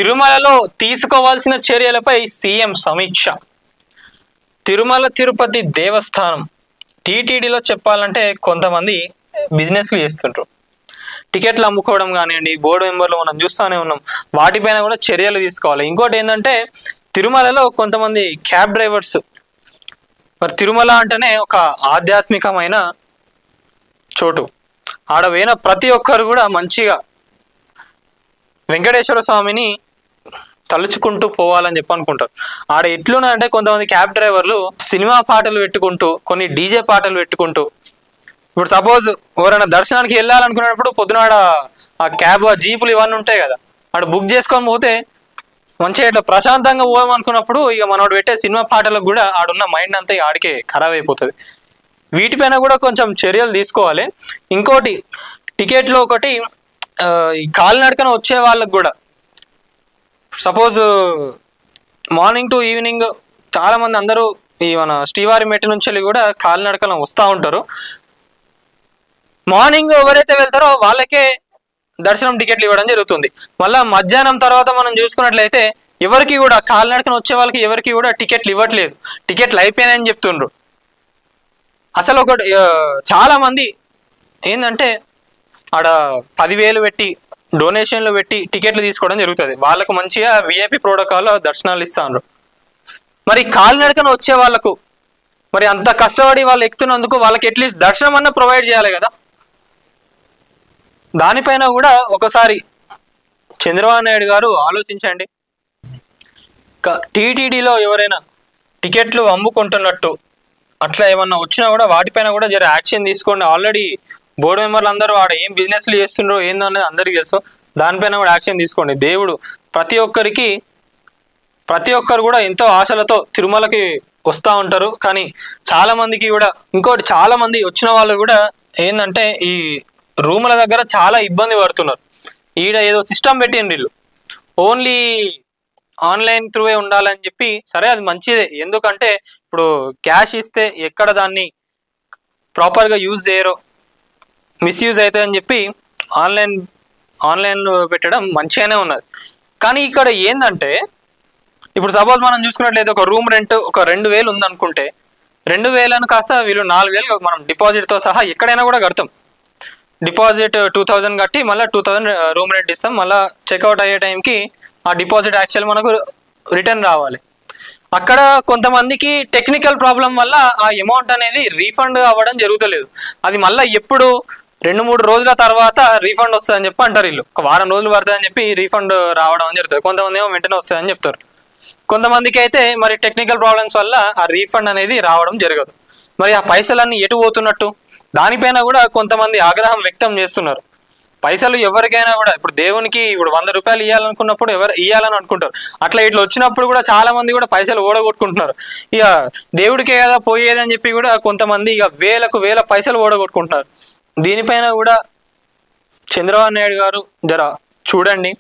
తిరుమలలో తీసుకోవాల్సిన చర్యలపై సీఎం సమీక్ష. తిరుమల తిరుపతి దేవస్థానం టీటీడీలో చెప్పాలంటే కొంతమంది బిజినెస్లు చేస్తుంటారు. టికెట్లు అమ్ముకోవడం కానివ్వండి, బోర్డు మెంబర్లు మనం చూస్తూనే ఉన్నాం. వాటిపైన కూడా చర్యలు తీసుకోవాలి. ఇంకోటి ఏంటంటే తిరుమలలో కొంతమంది క్యాబ్ డ్రైవర్స్, మరి తిరుమల అంటేనే ఒక ఆధ్యాత్మికమైన చోటు. ఆడ పోయిన ప్రతి ఒక్కరు కూడా మంచిగా వెంకటేశ్వర స్వామిని తలుచుకుంటూ పోవాలని చెప్పి అనుకుంటారు. ఆడ ఎట్లున్నాయంటే కొంతమంది క్యాబ్ డ్రైవర్లు సినిమా పాటలు పెట్టుకుంటూ, కొన్ని డీజే పాటలు పెట్టుకుంటూ, ఇప్పుడు సపోజ్ ఎవరైనా దర్శనానికి వెళ్ళాలనుకున్నప్పుడు పొద్దునాడ ఆ క్యాబ్, ఆ జీపులు ఇవన్నీ ఉంటాయి కదా, ఆడ బుక్ చేసుకొని పోతే మంచిగా ఇట్లా ప్రశాంతంగా పోదామనుకున్నప్పుడు ఇక మనోడు పెట్టే సినిమా పాటలకు కూడా ఆడున్న మైండ్ అంతా ఆడికే ఖరాబ్ అయిపోతుంది. వీటిపైన కూడా కొంచెం చర్యలు తీసుకోవాలి. ఇంకోటి టికెట్లో ఒకటి ఈ కాలినడకన వచ్చే వాళ్ళకు కూడా, సపోజ్ మార్నింగ్ టు ఈవినింగ్ చాలామంది అందరూ ఈ మన శ్రీవారి మెట్టు నుంచి వెళ్ళి కూడా కాలినడకన వస్తూ ఉంటారు. మార్నింగ్ ఎవరైతే వెళ్తారో వాళ్ళకే దర్శనం టికెట్లు ఇవ్వడం జరుగుతుంది. మళ్ళీ మధ్యాహ్నం తర్వాత మనం చూసుకున్నట్లయితే ఎవరికి కూడా కాలినడకన వచ్చే వాళ్ళకి ఎవరికి కూడా టికెట్లు ఇవ్వట్లేదు, టికెట్లు అయిపోయినాయని చెప్తుండ్రు. అసలు ఒకటి చాలా మంది ఏంటంటే ఆడ 10,000 పెట్టి డొనేషన్లు పెట్టి టికెట్లు తీసుకోవడం జరుగుతుంది. వాళ్ళకు మంచిగా విఐపి ప్రోటోకాల్లో దర్శనాలు ఇస్తారు. మరి కాలినడకన వచ్చే వాళ్ళకు మరి అంత కష్టపడి వాళ్ళు ఎక్కుతున్నందుకు వాళ్ళకి అట్లీస్ట్ దర్శనం అన్న ప్రొవైడ్ చేయాలి కదా. దానిపైన కూడా ఒకసారి చంద్రబాబు నాయుడు గారు ఆలోచించండి. టీటీడీలో ఎవరైనా టికెట్లు అమ్ముకుంటున్నట్టు అట్లా ఏమన్నా వచ్చినా కూడా వాటిపైన కూడా జర యాక్షన్ తీసుకోండి. ఆల్రెడీ బోర్డు మెంబర్లు అందరూ వాడు ఏం బిజినెస్లు చేస్తుండ్రో ఏందో అనేది అందరికీ తెలుసు. దానిపైన కూడా యాక్షన్ తీసుకోండి. దేవుడు ప్రతి ఒక్కరు కూడా ఎంతో ఆశలతో తిరుమలకి వస్తూ ఉంటారు. కానీ చాలా మందికి కూడా ఇంకోటి, చాలా మంది వచ్చిన వాళ్ళు కూడా ఏంటంటే ఈ రూముల దగ్గర చాలా ఇబ్బంది పడుతున్నారు. ఈడ ఏదో సిస్టమ్ పెట్టిండ్రు వీళ్ళు, ఓన్లీ ఆన్లైన్ త్రూవే ఉండాలని చెప్పి. సరే, అది మంచిదే. ఎందుకంటే ఇప్పుడు క్యాష్ ఇస్తే ఎక్కడ దాన్ని ప్రాపర్గా యూజ్ చేయరో, మిస్యూజ్ అవుతుందని చెప్పి ఆన్లైన్ పెట్టడం మంచిగానే ఉన్నది. కానీ ఇక్కడ ఏంటంటే ఇప్పుడు సపోజ్ మనం చూసుకున్నట్లయితే ఒక రూమ్ రెంట్ ఒక 2,000 ఉందనుకుంటే 2,000 కాస్త వీళ్ళు 4,000 మనం డిపాజిట్తో సహా ఎక్కడైనా కూడా కడతాం. డిపాజిట్ 2,000 కట్టి మళ్ళీ 2,000 రూమ్ రెంట్ ఇస్తాం. మళ్ళీ చెక్అవుట్ అయ్యే టైంకి ఆ డిపాజిట్ యాక్చువల్ మనకు రిటర్న్ రావాలి. అక్కడ కొంతమందికి టెక్నికల్ ప్రాబ్లం వల్ల ఆ అమౌంట్ అనేది రీఫండ్ అవ్వడం జరుగుతలేదు. అది మళ్ళీ ఎప్పుడు 2-3 రోజుల తర్వాత రీఫండ్ వస్తుందని చెప్పి అంటారు వీళ్ళు. ఒక వారం రోజులు పడుతుందని చెప్పి రీఫండ్ రావడం అని జరుగుతుంది. కొంతమంది ఏమో వెంటనే వస్తుందని చెప్తారు. కొంతమందికి అయితే మరి టెక్నికల్ ప్రాబ్లమ్స్ వల్ల ఆ రీఫండ్ అనేది రావడం జరగదు. మరి ఆ పైసలన్నీ ఎటు పోతున్నట్టు దానిపైన కూడా కొంతమంది ఆగ్రహం వ్యక్తం చేస్తున్నారు. పైసలు ఎవరికైనా కూడా ఇప్పుడు దేవునికి ఇప్పుడు 100 రూపాయలు ఇవ్వాలనుకున్నప్పుడు ఎవరు ఇవ్వాలని అనుకుంటారు. అట్లా ఇట్లా వచ్చినప్పుడు కూడా చాలా మంది కూడా పైసలు ఓడగొట్టుకుంటున్నారు. ఇక దేవుడికే కదా పోయేది అని చెప్పి కూడా కొంతమంది ఇక వేల పైసలు ఓడగొట్టుకుంటున్నారు. దీనిపైన కూడా చంద్రబాబు నాయుడు గారు జర చూడండి.